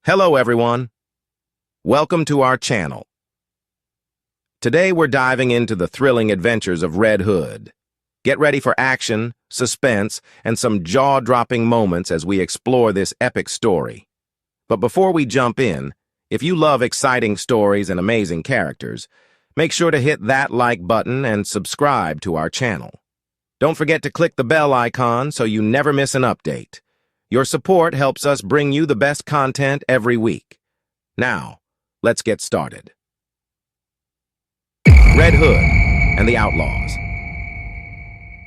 Hello everyone. Welcome to our channel. Today we're diving into the thrilling adventures of Red Hood. Get ready for action, suspense, and some jaw-dropping moments as we explore this epic story. But before we jump in, if you love exciting stories and amazing characters, make sure to hit that like button and subscribe to our channel. Don't forget to click the bell icon so you never miss an update. Your support helps us bring you the best content every week. Now, let's get started. Red Hood and the Outlaws.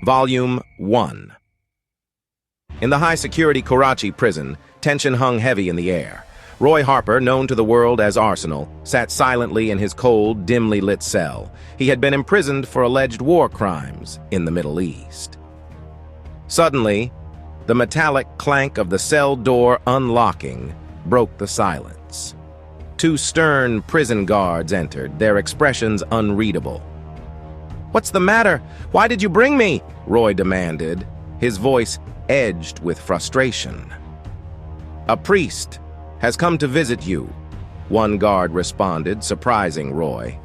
Volume 1. In the high-security Karachi prison, tension hung heavy in the air. Roy Harper, known to the world as Arsenal, sat silently in his cold, dimly lit cell. He had been imprisoned for alleged war crimes in the Middle East. Suddenly, the metallic clank of the cell door unlocking broke the silence. Two stern prison guards entered, their expressions unreadable. "What's the matter? Why did you bring me?" Roy demanded, his voice edged with frustration. "A priest has come to visit you," one guard responded, surprising Roy.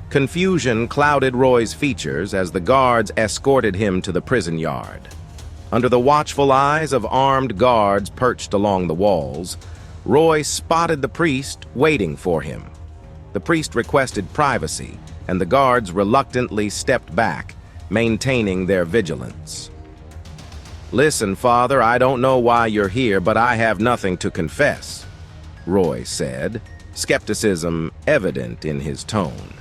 Confusion clouded Roy's features as the guards escorted him to the prison yard. Under the watchful eyes of armed guards perched along the walls, Roy spotted the priest waiting for him. The priest requested privacy, and the guards reluctantly stepped back, maintaining their vigilance. "Listen, Father, I don't know why you're here, but I have nothing to confess," Roy said, skepticism evident in his tone.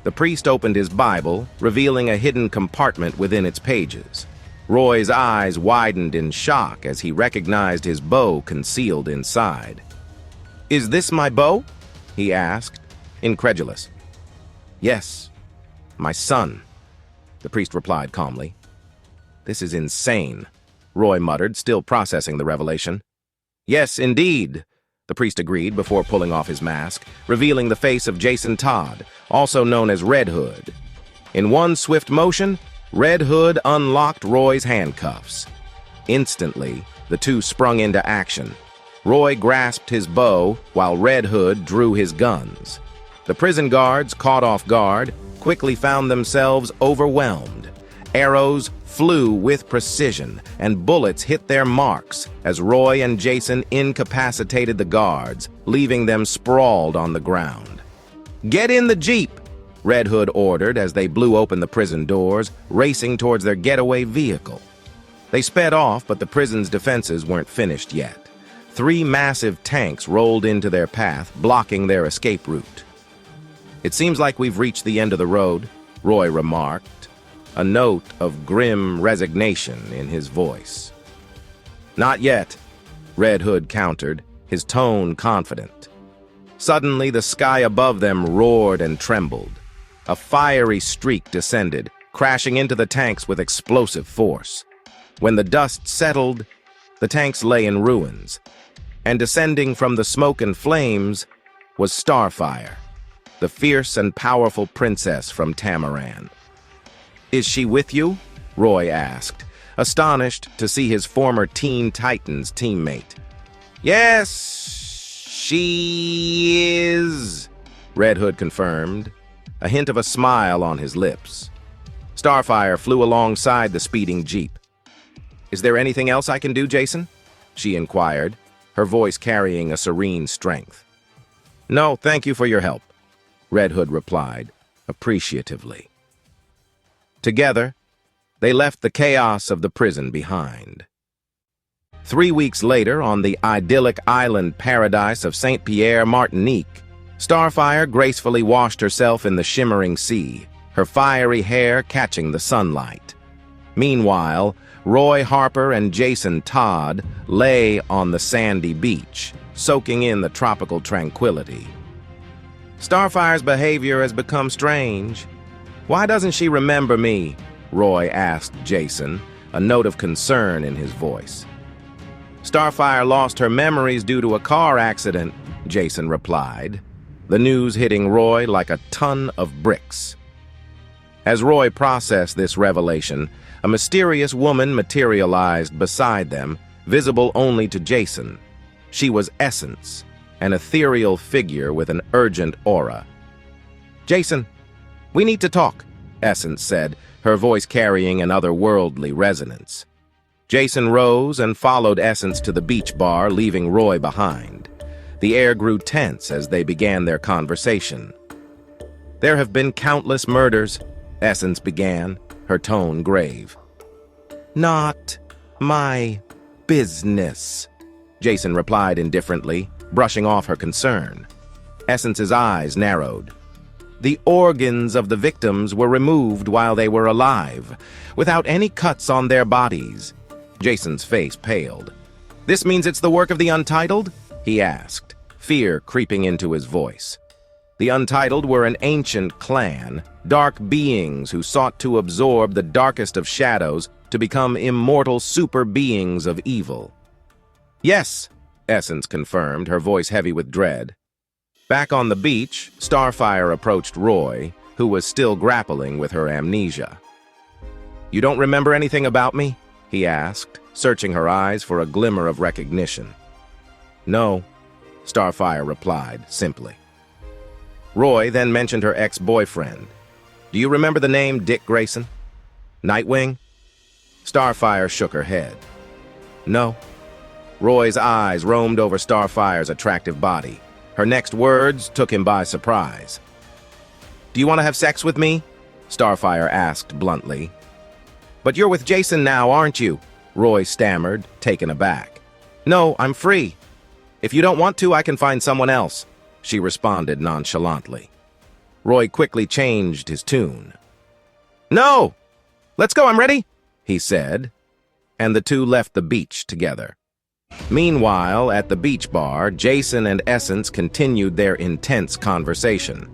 The priest opened his Bible, revealing a hidden compartment within its pages. Roy's eyes widened in shock as he recognized his bow concealed inside. "Is this my bow?" he asked, incredulous. "Yes, my son," the priest replied calmly. "This is insane," Roy muttered, still processing the revelation. "Yes, indeed," the priest agreed before pulling off his mask, revealing the face of Jason Todd, also known as Red Hood. In one swift motion, Red Hood unlocked Roy's handcuffs. Instantly, the two sprung into action. Roy grasped his bow while Red Hood drew his guns. The prison guards, caught off guard, quickly found themselves overwhelmed. Arrows flew with precision, and bullets hit their marks as Roy and Jason incapacitated the guards, leaving them sprawled on the ground. "Get in the Jeep!" Red Hood ordered as they blew open the prison doors, racing towards their getaway vehicle. They sped off, but the prison's defenses weren't finished yet. 3 massive tanks rolled into their path, blocking their escape route. "It seems like we've reached the end of the road," Roy remarked, a note of grim resignation in his voice. "Not yet," Red Hood countered, his tone confident. Suddenly, the sky above them roared and trembled. A fiery streak descended, crashing into the tanks with explosive force. When the dust settled, the tanks lay in ruins, and descending from the smoke and flames was Starfire, the fierce and powerful princess from Tamaran. "Is she with you?" Roy asked, astonished to see his former Teen Titans teammate. "Yes, she is," Red Hood confirmed, a hint of a smile on his lips. Starfire flew alongside the speeding Jeep. "Is there anything else I can do, Jason?" she inquired, her voice carrying a serene strength. "No, thank you for your help," Red Hood replied, appreciatively. Together, they left the chaos of the prison behind. 3 weeks later, on the idyllic island paradise of St. Pierre, Martinique, Starfire gracefully washed herself in the shimmering sea, her fiery hair catching the sunlight. Meanwhile, Roy Harper and Jason Todd lay on the sandy beach, soaking in the tropical tranquility. "Starfire's behavior has become strange. Why doesn't she remember me?" Roy asked Jason, a note of concern in his voice. "Starfire lost her memories due to a car accident," Jason replied, the news hitting Roy like a ton of bricks. As Roy processed this revelation, a mysterious woman materialized beside them, visible only to Jason. She was Essence, an ethereal figure with an urgent aura. "Jason, we need to talk," Essence said, her voice carrying an otherworldly resonance. Jason rose and followed Essence to the beach bar, leaving Roy behind. The air grew tense as they began their conversation. "There have been countless murders," Essence began, her tone grave. "Not my business," Jason replied indifferently, brushing off her concern. Essence's eyes narrowed. "The organs of the victims were removed while they were alive, without any cuts on their bodies." Jason's face paled. "This means it's the work of the Untitled?" he asked, fear creeping into his voice. The Untitled were an ancient clan, dark beings who sought to absorb the darkest of shadows to become immortal super beings of evil. "Yes," Essence confirmed, her voice heavy with dread. Back on the beach, Starfire approached Roy, who was still grappling with her amnesia. "You don't remember anything about me?" he asked, searching her eyes for a glimmer of recognition. "No," Starfire replied, simply. Roy then mentioned her ex-boyfriend. "Do you remember the name Dick Grayson? Nightwing?" Starfire shook her head. "No." Roy's eyes roamed over Starfire's attractive body. Her next words took him by surprise. "Do you want to have sex with me?" Starfire asked bluntly. "But you're with Jason now, aren't you?" Roy stammered, taken aback. "No, I'm free. If you don't want to, I can find someone else," she responded nonchalantly. Roy quickly changed his tune. "No! Let's go, I'm ready," he said, and the two left the beach together. Meanwhile, at the beach bar, Jason and Essence continued their intense conversation.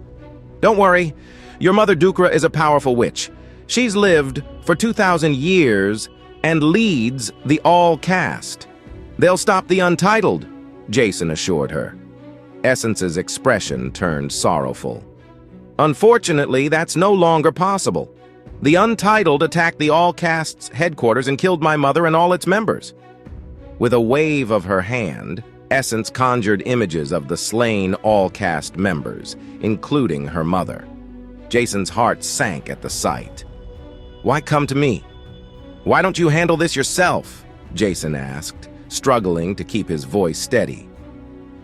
"Don't worry, your mother Dukra is a powerful witch. She's lived for 2,000 years and leads the All-Caste. They'll stop the Untitled," Jason assured her. Essence's expression turned sorrowful. "Unfortunately, that's no longer possible. The Untitled attacked the All-Caste's headquarters and killed my mother and all its members." With a wave of her hand, Essence conjured images of the slain All-Caste members, including her mother. Jason's heart sank at the sight. "Why come to me? Why don't you handle this yourself?" Jason asked, struggling to keep his voice steady.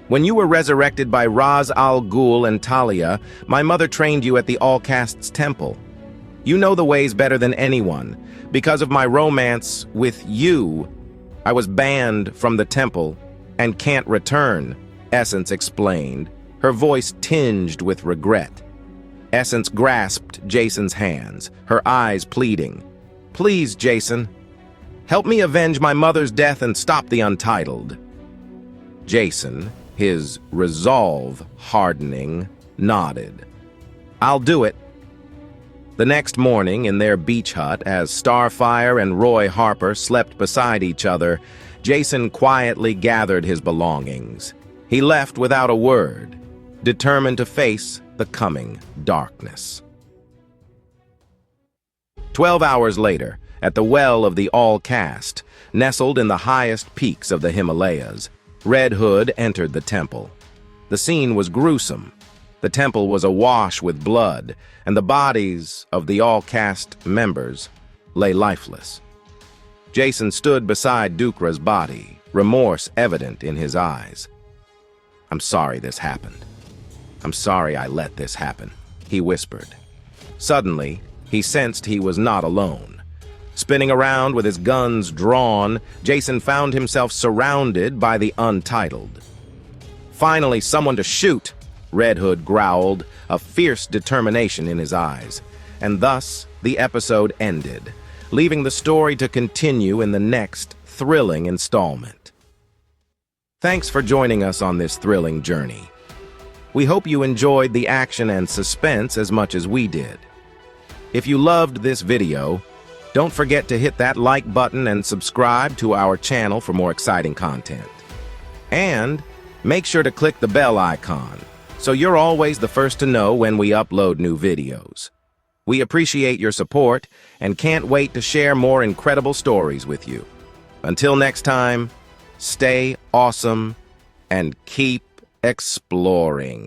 "When you were resurrected by Ra's al Ghul and Talia, my mother trained you at the All-Caste's temple. You know the ways better than anyone. Because of my romance with you, I was banned from the temple and can't return," Essence explained, her voice tinged with regret. Essence grasped Jason's hands, her eyes pleading. "Please, Jason, help me avenge my mother's death and stop the Untitled." Jason, his resolve hardening, nodded. "I'll do it." The next morning, in their beach hut, as Starfire and Roy Harper slept beside each other, Jason quietly gathered his belongings. He left without a word, determined to face the coming darkness. 12 hours later, at the well of the All-Caste, nestled in the highest peaks of the Himalayas, Red Hood entered the temple. The scene was gruesome. The temple was awash with blood, and the bodies of the All-Caste members lay lifeless. Jason stood beside Dukra's body, remorse evident in his eyes. "I'm sorry this happened. I'm sorry I let this happen," he whispered. Suddenly, he sensed he was not alone. Spinning around with his guns drawn, Jason found himself surrounded by the Untitled. "Finally, someone to shoot," Red Hood growled, a fierce determination in his eyes. And thus, the episode ended, leaving the story to continue in the next thrilling installment. Thanks for joining us on this thrilling journey. We hope you enjoyed the action and suspense as much as we did. If you loved this video, don't forget to hit that like button and subscribe to our channel for more exciting content. And make sure to click the bell icon, so you're always the first to know when we upload new videos. We appreciate your support and can't wait to share more incredible stories with you. Until next time, stay awesome and keep Exploring.